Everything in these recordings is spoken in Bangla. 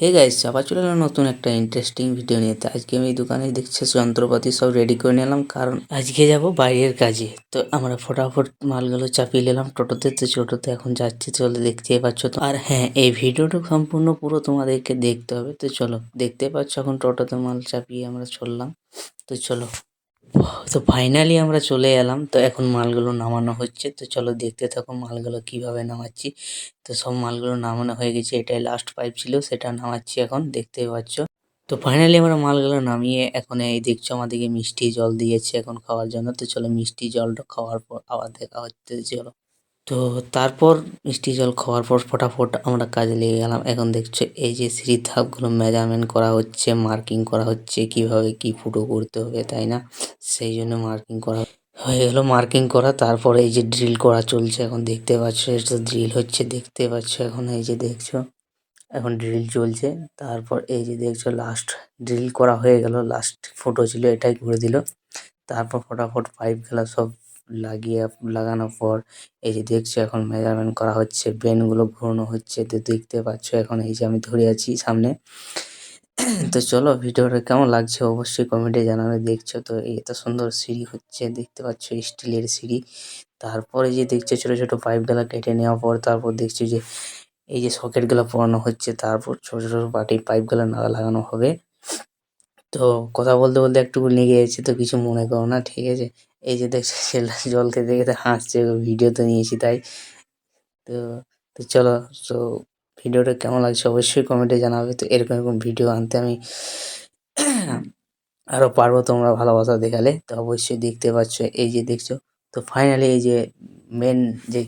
হে গাইস, আবার চলে এলাম নতুন একটা ইন্টারেস্টিং ভিডিও নিয়ে। তো আজকে আমি এই দোকানে দেখছি যন্ত্রপাতি সব রেডি করে নিলাম, কারণ আজকে যাব বাইরের কাজে। তো আমরা ফটাফট মালগুলো চাপিয়ে নিলাম টোটোতে। তো টোটোতে এখন যাচ্ছি, চলে দেখতেই পাচ্ছ তো। আর হ্যাঁ, এই ভিডিওটা সম্পূর্ণ পুরো তোমাদেরকে দেখতে হবে। তো চলো, দেখতে পাচ্ছ এখন টোটোতে মাল চাপিয়ে আমরা চললাম। তো চলো, তো ফাইনালি আমরা চলে এলাম। তো এখন মালগুলো নামানো হচ্ছে। তো চলো দেখতে থাকো মালগুলো কিভাবে নামাচ্ছি। তো সব মালগুলো নামানো হয়ে গেছে, এটাই লাস্ট পাইপ ছিল, সেটা নামাচ্ছি এখন, দেখতেই পাচ্ছ। তো ফাইনালি আমরা মালগুলো নামিয়ে এখন এই দেখছো আমাদেরকে মিষ্টি জল দিয়েছে এখন খাওয়ার জন্য। তো চলো মিষ্টি জলটা খাওয়ার পর আবার দেখা হচ্ছে, চলো। তো তারপর মিষ্টি জল খাওয়ার পর ফটাফট আমরা কাজে লেগে গেলাম। এখন দেখছো এই যে সিঁড়ির ধাপগুলো মেজারমেন্ট করা হচ্ছে, মার্কিং করা হচ্ছে, কিভাবে কি ফুটো করতে হবে, তাই না? সেই জন্য মার্কিং করা হয়ে গেল। মার্কিং করা, তারপরে এই যে ড্রিল করা চলছে এখন, দেখতে পাচ্ছ এটা ড্রিল হচ্ছে, দেখতে পাচ্ছ এখন এই যে দেখছো এখন ড্রিল চলছে। তারপর এই যে দেখছো লাস্ট ড্রিল করা হয়ে গেল, লাস্ট ফুটো ছিল এটাই করে দিল। তারপর ফটাফট পাইপ গুলা সব লাগানোর পর এই যে দেখছো এখন মেজারমেন্ট করা হচ্ছে, বেনগুলো ঘোরানো হচ্ছে। তো দেখতে পাচ্ছ এখন এই যে আমি ধরে আছি সামনে। তো চলো, ভিডিওটা কেমন লাগছে অবশ্যই কমেন্টে জানাবে। দেখছো তো এই এত সুন্দর সিঁড়ি হচ্ছে, দেখতে পাচ্ছ স্টিলের সিঁড়ি। তারপরে যে দেখছো ছোট ছোট পাইপ গুলা কেটে নেওয়ার পর তারপর দেখছি যে এই যে সকেট গুলা পরানো হচ্ছে, তারপর ছোট ছোট পাইপ গুলা লাগানো হবে। তো কথা বলতে বলতে একটু লেগে গেছে, তো কিছু মনে করো না, ঠিক আছে? এই যে দেখছো ছেলেটা জল খেতে খেতে হাসছে, ভিডিও তো নিয়েছি তাই। তো তো চলো, তো ভিডিওটা কেমন লাগছে অবশ্যই কমেন্টে জানাবে। তো এরকম এরকম ভিডিও আনতে আমি আরও পারবো, তোমরা ভালোবাসা দেখালে। তো অবশ্যই দেখতে পাচ্ছ এই যে দেখছো। তো ফাইনালি এই যে মেন যে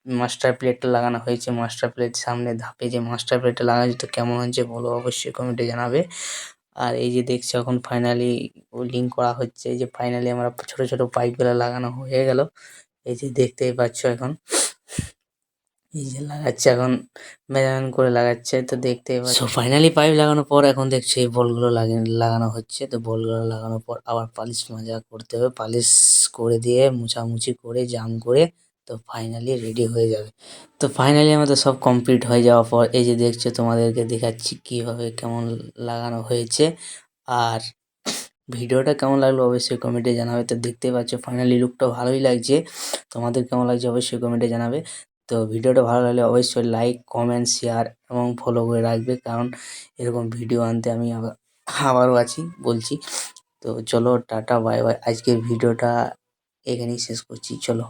মাস্টার প্লেটটা লাগানো হয়েছে, মাস্টার প্লেট সামনে ধাপে যে মাস্টার প্লেটটা লাগানো হয়েছে, তো কেমন হয়েছে বলো অবশ্যই কমেন্টে জানাবে। আর এই যে দেখছো এখন ফাইনালি ওয়েল্ডিং করা হচ্ছে, এই যে ফাইনালি আমরা ছোট ছোট পাইপগুলো লাগানো হয়ে গেল। এই যে দেখতেই পাচ্ছ এখন এই যে লাগাচ্ছে এখন, মেজারমেন্ট করে লাগাচ্ছে। তো দেখতেই পাচ্ছ ফাইনালি পাইপ লাগানোর পর এখন দেখছি এই বলগুলো লাগানো হচ্ছে। তো বলগুলো লাগানোর পর আবার পালিশ মাজা করতে হবে, পালিশ করে দিয়ে মুছামুছি করে জাম করে তো ফাইনালি রেডি হয়ে যাবে। তো ফাইনালি আমাদের সব কমপ্লিট হয়ে যাওয়ার পর এই যে দেখছো তোমাদেরকে দেখাচ্ছি কিভাবে কেমন লাগানো হয়েছে। আর ভিডিওটা কেমন লাগলো অবশ্যই কমেন্টে জানাবে। তো দেখতেই পাচ্ছ ফাইনালি লুকটা ভালোই লাগছে, তোমাদের কেমন লাগছে অবশ্যই কমেন্টে জানাবে। তো ভিডিওটা ভালো লাগলে অবশ্যই লাইক, কমেন্ট, শেয়ার এবং ফলো করে রাখবে, কারণ এরকম ভিডিও আনতে আমি আবারও আছি বলছি। তো চলো টাটা, বাই বাই। আজকের ভিডিওটা এখানেই শেষ করছি, চলো।